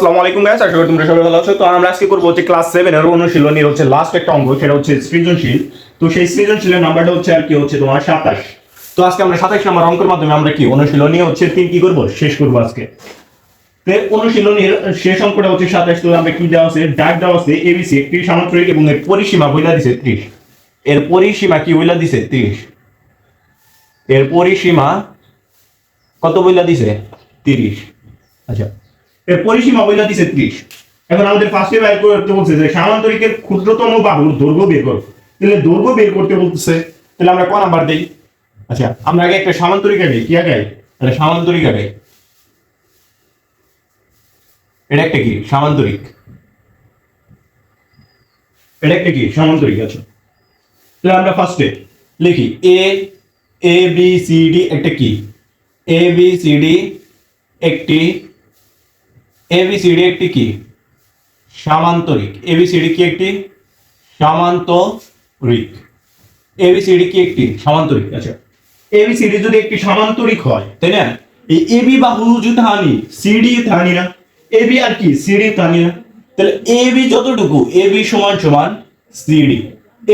আসসালামু আলাইকুম গাইস, আশা করি তোমরা সবাই ভালো আছো। তো আমরা আজকে করব হচ্ছে ক্লাস 7 এর অনুশীলনীর হচ্ছে লাস্ট একটা অঙ্ক, সেটা হচ্ছে সৃজনশীল। তো সেই সৃজনশীলের নাম্বারটা হচ্ছে আর কি হচ্ছে তোমার 27। তো আজকে আমরা 27 নাম্বার অঙ্কের মাধ্যমে আমরা কি অনুশীলনী হচ্ছে 3 কি করব, শেষ করব আজকে। তো অনুশীলনীর শেষ অঙ্কটা হচ্ছে 27। তো আমরা কি দেওয়া আছে, ডাক দেওয়া আছে এবিসি একটি সামান্তরিক এবং এর পরিসীমা বইলা দিছে 30। এর পরিসীমা কি বইলা দিছে 30। এর পরিসীমা কত বইলা দিছে 30। আচ্ছা, এর পরিসীমা বইলা দিছে 30। এখন আমাদের ফার্স্টে বের করতে বলছে যে সামান্তরিকের ক্ষুদ্রতম বাহুর দৈর্ঘ্য বের করো। তাহলে দৈর্ঘ্য বের করতে বলতেছে, তাহলে আমরা ক নাম্বার দেই? আচ্ছা, আমরা আগে একটা সামান্তরিক আগে কি আগে একটা সামান্তরিক আগে, এটা একটা কি সামান্তরিক, এটা একটা কি সামান্তরিক। আছে, তাহলে আমরা ফার্স্টে লিখি এ এ বি সি ডি একটা কি এ বি সি ডি একটি এবিসিডি একটি কি সামান্তরিক। এবিসিডি কি একটি সামান্তরিক। এবিসিডি কি একটি সামান্তরিক। আচ্ছা, এবিসিডি যদি একটি সামান্তরিক হয়, তাই না? এই এবি বাহু যদি হানি সিডি হানি না, এবি আর কি সিডি হানি না, তাহলে এবি যতটুকু এবি সমান সমান সিডি,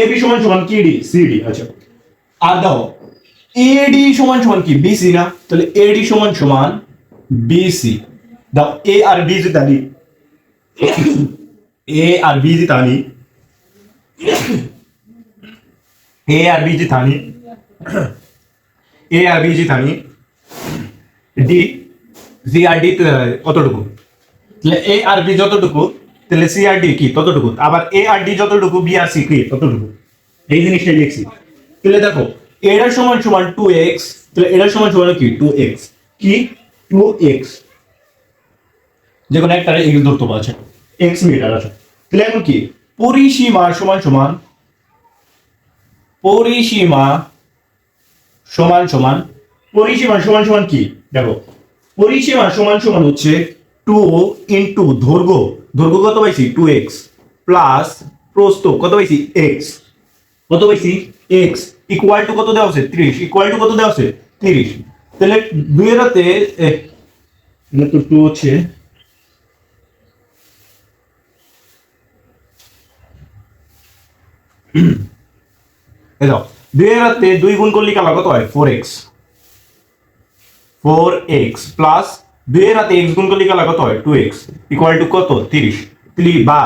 এবি সমান সমান কি ডি সিডি। আচ্ছা, আর দাও এডি সমান সমান কি বিসি না, তাহলে এডি সমান সমান বিসি। দাও এ আর বি যদি আনি, এ আর বি যদি আনি, এ আর বি যদি আনি, এ আর বি যদি আনি, ডি সি আর ডি কতটুকু, তাহলে এ আর বি যতটুকু, তাহলে সি আর ডি কি ততটুকু, আবার এ আর ডি যতটুকু বি আর সি কি ততটুকু। এই জিনিসটাই লিখছি। তাহলে দেখো এটা সমান সমান 2x, তাহলে এটা সমান সমান কি 2x, কি 2x, যে কোনো একটা এক্স ধরতে পারছে, এক্স মিটার। আছে, তাহলে এখন কি পরিসীমা সমান সমান, পরিসীমা সমান সমান, পরিসীমা সমান সমান কি দেখো, পরিসীমা সমান সমান হচ্ছে 2 ইনটু দৈর্ঘ্য, দৈর্ঘ্য কত পাইছি 2x প্লাস প্রস্থ কত পাইছি x, কত পাইছি x ইকুয়াল টু কত দেওয়া আছে 30, ইকুয়াল টু কত দেওয়া আছে 30। তাহলে 2 এর হাতে তো 2 হচ্ছে, দেখো 2 এর হাতে 2 গুণ করলে কালা কত হয় 4x, 4x প্লাস 2 এর হাতে x গুণ করলে কালা কত হয় 2x ইকুয়াল টু কত 30। 3 বা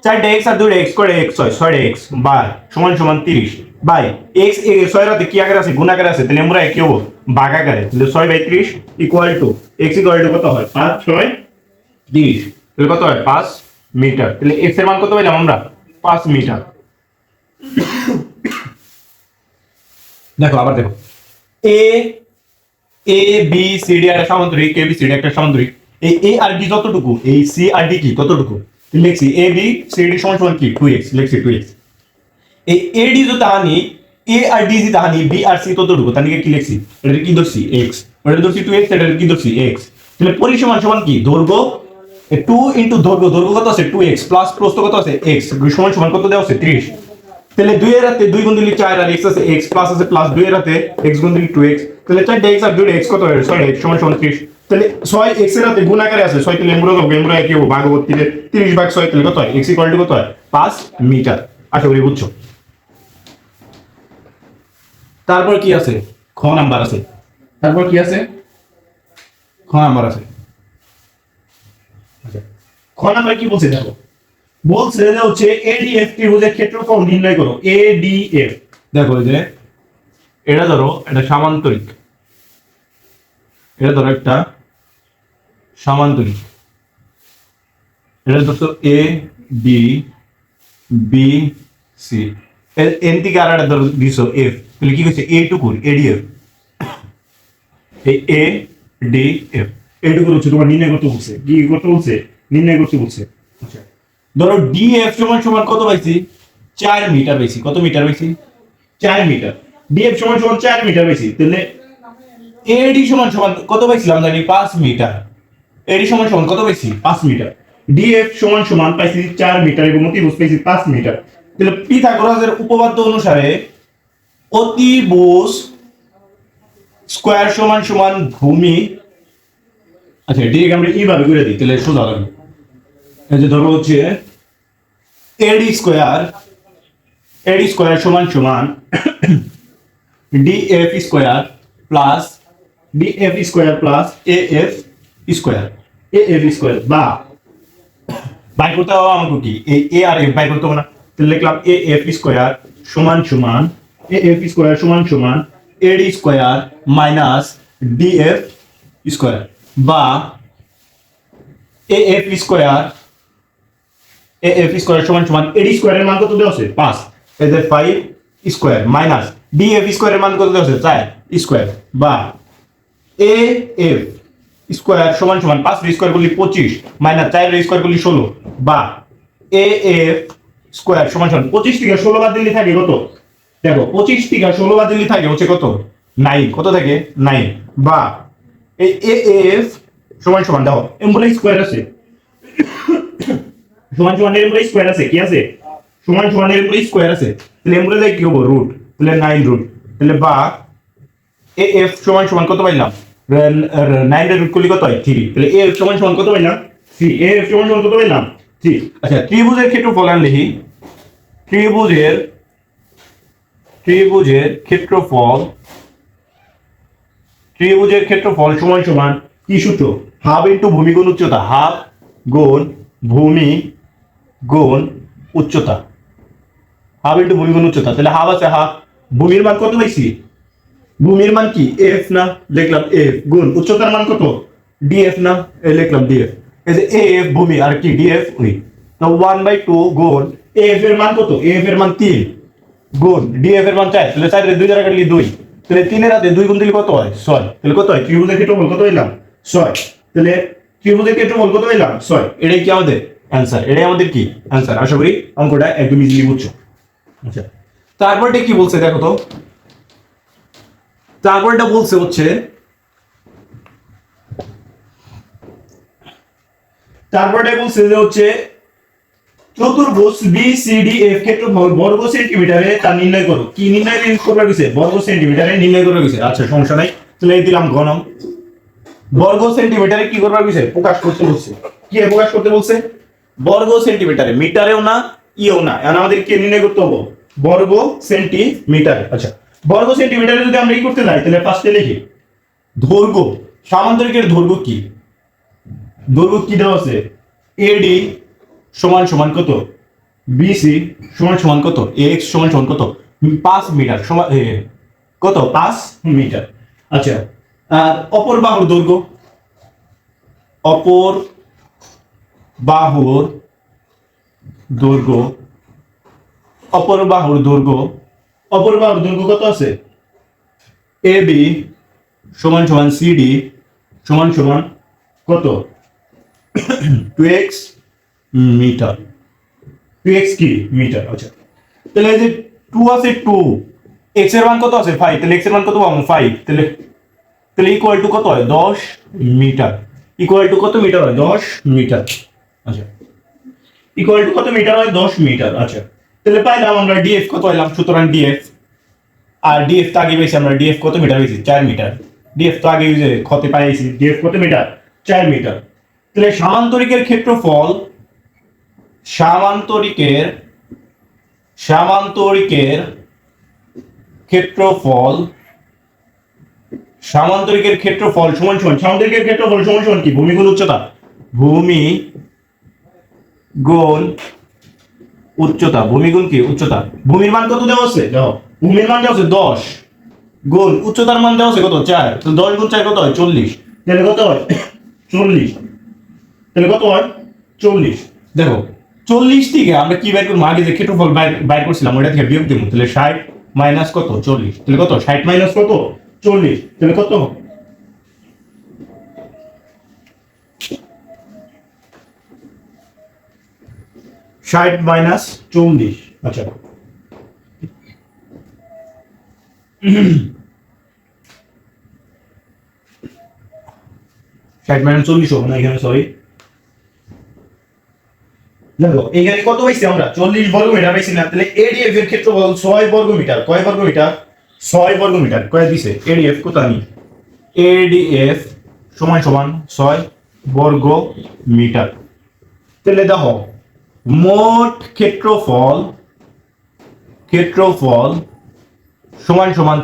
4টা x আর 2টা x করে x হয় 6টা x বা সমান সমান 30 বাই x, 6 এর হাতে কি আকারে আছে গুণ আকারে আছে, তাহলে আমরা কি হবো ভাগ আকারে, তাহলে 6/30 equal to x equal to কত হয় 5 6 30, তাহলে কত হয় 5 মিটার। তাহলে x এর মান কত পেলাম আমরা 5 মিটার। দেখো আবার দেখো এ এ বি সি ডি একটা সামান্তরিক, এ বি সি ডি একটা সামান্তরিক। এই এ আর বি যতটুকু, এই সি আর ডি কি ততটুকু, লিখছি এ বি সি ডি সমান সমান কি 2x, লিখছি 2x। এই এ ডি যদি আনি, এ আর ডি যদি আনি, বি আর সি ততটুকু, তার কি লিখছি এটা কি ধরছি x, এটা ধরছি 2x, এটা কি ধরছি x। তাহলে পরিসীমা সমান কি দৈর্ঘ্য 2 ইনটু দৈর্ঘ্য, দৈর্ঘ্য কত আছে 2x প্লাস প্রস্থ কত আছে x সমান সমান কত দেওয়া আছে 30। তাহলে 2 এর হাতে 2 গুণ দিলে 4 আর x আছে x প্লাস আছে প্লাস 2 এর হাতে x গুণ দিলে 2x, তাহলে 4টা x আর 2টা x কত হয় 6x সমান সমান 30। তাহলে 6x এর হাতে গুণ আকারে আছে 6, তাহলে আমরা কি হবে ভাগ করতে 30 ভাগ 6, তাহলে কত হয় x ইকুয়াল টু কত হয় 5 মিটার। আশা করি বুঝছো। তারপর কি আছে খ নাম্বার আছে, তারপর কি আছে খ নাম্বার আছে। আচ্ছা, খ নাম্বার কি বলছে দেখো, বলছে যে হচ্ছে এডিএফ ত্রিভুজের ক্ষেত্রফল নির্ণয় করো। এডিএফ দেখো যে এটা ধরো এটা সামান্তরিক, এটা ধরো একটা সামান্তরিক, এটা ধরো A B B C, N থেকে আর একটা ধরো দিছো এফ, তাহলে কি হচ্ছে এইটুকুর এডিএফ, এই এ ডি এফ এইটুকু হচ্ছে তোমার নির্ণয় করতে বলছে। কি করতে বলছে নির্ণয় করতে বলছে। আচ্ছা, ধরো ডিএফ সমান সমান কত পাইছি 4 মিটার পাইছি, কত মিটার পাইছি 4 মিটার। ডিএফ সমান সমান 4 মিটার পাইছি, তাহলে এডি সমান সমান কত পাইছিলাম জানি 5 মিটার। এডি সমান সমান কত পাইছি 5 মিটার। ডিএফ সমান সমান পাইছি 4 মিটার এবং অতিভুজ পাইছি 5 মিটার। তাহলে পিথাগোরাসের উপপাদ্য অনুসারে অতিভুজ স্কয়ার সমান সমান ভূমি, আচ্ছা এটিকে আমরা এইভাবে করে দিই তাহলে সোজা লাগবে। এই যে ধরো হচ্ছে এডি স্কোয়ার সমান সমান DF square plus AF square বা বাই করতে হবে আমাকে কি এই এ আর এফ বাই করতে হবে না, তাহলে লিখলাম এএফ স্কোয়ার সমান সমান এডি স্কোয়ার মাইনাস ডিএফ স্কোয়ার বা এএফ স্কোয়ার সমান সমান এডি স্কোয়ারের মান কত দেওয়া আছে 5, এই যে 5 স্কোয়ার মাইনাস ডিএফ স্কোয়ারের মান কত দেওয়া আছে 4 স্কোয়ার বা এএফ স্কোয়ার সমান সমান 5 স্কোয়ার করলে 25 মাইনাস 4 স্কোয়ার করলে 16 বা এএফ স্কোয়ার সমান সমান 25 থেকে 16 বাদ দিলে থাকে কত, দেখো 25 থেকে 16 বাদ দিলে থাকে হচ্ছে কত 9, কত থাকে 9 বা এই এএফ সমান সমান দেখো এমবলে স্কোয়ার আছে সমান সমান এর উপরে স্কোয়ার আছে কি আছে সমান সমান এর উপরে স্কোয়ার আছে, তাহলে এমবলে যাই কি হবে রুট, তাহলে 9 রুট, তাহলে বা এএফ সমান সমান কত পাইলাম 9 এর রুট করলে কত হয় 3, তাহলে এএফ সমান সমান কত পাইলাম 3, এএফ সমান সমান কত পাইলাম 3। আচ্ছা ত্রিভুজের ক্ষেত্রফল আমি লিখি, ত্রিভুজের ক্ষেত্রফল সমান সমান কি সূত্র, হাফ ইনটু ভূমি গুণ উচ্চতা, হাফ গুণ ভূমি গুণ উচ্চতা, হাফ ইনটু ভূমি গুণ উচ্চতা, তাহলে হাফ আছে হাফ, ভূমির মান কত পাইছি, ভূমির মান কি এফ না, লিখলাম এফ গুণ উচ্চতার মান কত ডিএফ না, এই লিখলাম ডিএফ, এই যে এফ ভূমি আর কি ডিএফ ওই, তো 1/2 গুণ এফ এর মান কত, এফ এর মান 3 গুণ ডিএফ এর মান 4, তাহলে 4 এর 2 দ্বারা কাটলে 2, তাহলে 3 এর হাতে 2 গুণ দিলে কত হয় 6, তাহলে কত হয় ত্রিভুজের ক্ষেত্রফল কত হইলাম 6, তাহলে ত্রিভুজের ক্ষেত্রফল কত হইলাম 6, এটাই কি আমাদের অ্যানসার, এটাই আমাদের কি অ্যানসার। আশা করি অঙ্কটা একদম ইজিলি বুঝছো। আচ্ছা তারপরটা কি বলছে দেখো তো, তারপরটা বলছে হচ্ছে যে হচ্ছে চতুর্ভুজ BCDF ক্ষেত্রফল বর্গ সেন্টিমিটারে তা নির্ণয় করো, কি নির্ণয় করা গেছে বর্গ সেন্টিমিটারে নির্ণয় করা গেছে। আচ্ছা সমস্যা নাই, তাহলে এই দিলাম গণম, বর্গ সেন্টিমিটারে কি করা গেছে প্রকাশ করতে বলছে, কি প্রকাশ করতে বলছে বর্গ সেন্টিমিটারে, মিটারেও না ইও না, এখন আমাদের কি নির্ণয় করতে হবে বর্গ সেন্টিমিটারে। আচ্ছা বর্গ সেন্টিমিটারে যদি আমরা কি করতে যাই তাহলে ফার্স্টে লিখি দৈর্ঘ্য, সামান্তরিকের দৈর্ঘ্য কি, দৈর্ঘ্য কি দেওয়া আছে এডি সমান সমান কত, বিসি সমান সমান কত, এক্স সমান সমান কত 5 মিটার সমান কত 5 মিটার। আচ্ছা আর অপর বাহুর দৈর্ঘ্য, অপর বাহুর দৈর্ঘ্য কত আছে এ বি সমান সমান সিডি সমান সমান কত 2x মিটার, 2x কি মিটার। আচ্ছা তাহলে এই যে 2 আছে 2, x এর মান কত আছে 5, তাহলে x এর মান কত পাবো 5, তাহলে ইকুয়াল টু কত হয় 10 মিটার, ইকুয়াল টু কত মিটার হয় 10 মিটার। আচ্ছা ইকুয়াল টু কত মিটার হয় 10 মিটার। আচ্ছা তাহলে পাইলাম আমরা ডিএফ কত পাইলাম, সুতরাং ডিএফ আর ডিএফ তো আগে পেয়েছি আমরা, ডিএফ কত মিটার পেয়েছি 4 মিটার, ডিএফ তো আগে যে ক্ষতে পাইছি ডিএফ কত মিটার 4 মিটার। তাহলে সামান্তরিকের ক্ষেত্রফল, সামান্তরিকের ক্ষেত্রফল সমান সমান, সামান্তরিকের ক্ষেত্রফল সমান সমান কি ভূমি গুণ উচ্চতা, ভূমি গুণ উচ্চতা, ভূমি গুণ কি উচ্চতা, ভূমির মান কত দেওয়া আছে দেখো, ভূমির মান দেওয়া আছে 10 গুণ উচ্চতার মান দেওয়া আছে কত 4, তো 10 গুণ 4 কত হয় 40, তাহলে কত হয় 40, তাহলে কত হয় 40। দেখো 40 থেকে আমরা কি বের করব, আগে যে ক্ষেত্রফল বাইর করছিলাম ওটা থেকে বিয়োগ দেব, তাহলে 60 মাইনাস কত 40, তাহলে কত 60 মাইনাস কত 40, তাহলে কত 60 মাইনাস 40। আচ্ছা 60 মাইনাস 40 হবে না এখানে, সরি দেখো এখানে কত পাইছি আমরা 40 বর্গ মিটার পাইছি না, তাহলে এডিএফ এর ক্ষেত্রফল 6 বর্গ মিটার, কয় বর্গ মিটার 6 বর্গ মিটার, কয় দিছে এডিএফ কত আমি এডিএফ সমান সমান 6 বর্গ মিটার। তাহলে দেখো মোট ক্ষেত্রফল সমান সমান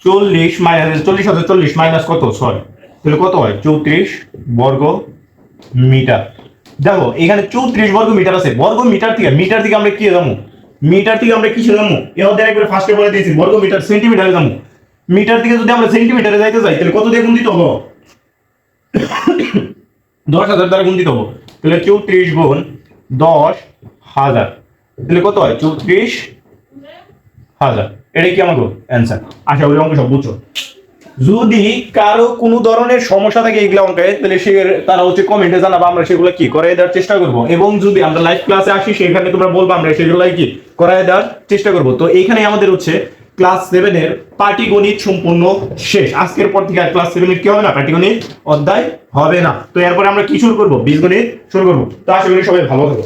40 মাইনাস 40 মাইনাস কত 6, তাহলে কত হয় 34 বর্গ মিটার। দেখো এখানে 34 বর্গ মিটার আছে, বর্গ মিটার থেকে আমরা কি যাবো, মিটার থেকে আমরা কিসে যাবো, এর একবারে ফার্স্টে বলে দিয়েছি বর্গ মিটার সেন্টিমিটারে যাবো। মিটার থেকে যদি আমরা সেন্টিমিটারে যাইতে যাই তাহলে কত দিয়ে গুণ দিতে হবে, 10,000 দ্বারা গুণ দিতে হবে। তাহলে 34 গুণ 10,000 তাহলে কত হয় 34,000। এটাই কি আমাকে অ্যান্সার। আশা করি অঙ্ক সব বুঝছো। যদি কারো কোনো ধরনের সমস্যা থাকে এগুলো অঙ্কে, তাহলে সে তারা হচ্ছে কমেন্টে জানাবো, আমরা সেগুলো কি করাই দেওয়ার চেষ্টা করবো। এবং যদি আমরা লাইভ ক্লাসে আসি সেখানে তোমরা বলবো, আমরা সেগুলো কি করাই দেওয়ার চেষ্টা করবো। তো এইখানে আমাদের হচ্ছে ক্লাস 7 এর পাটিগণিত সম্পূর্ণ শেষ। আজকের পর থেকে আর ক্লাস 7 এর কি হবে না, পাটিগণিত অধ্যায় হবে না। তো এরপরে আমরা কি শুরু করবো, বীজগণিত শুরু করবো। তো আশা করি সবাই ভালো থাকো।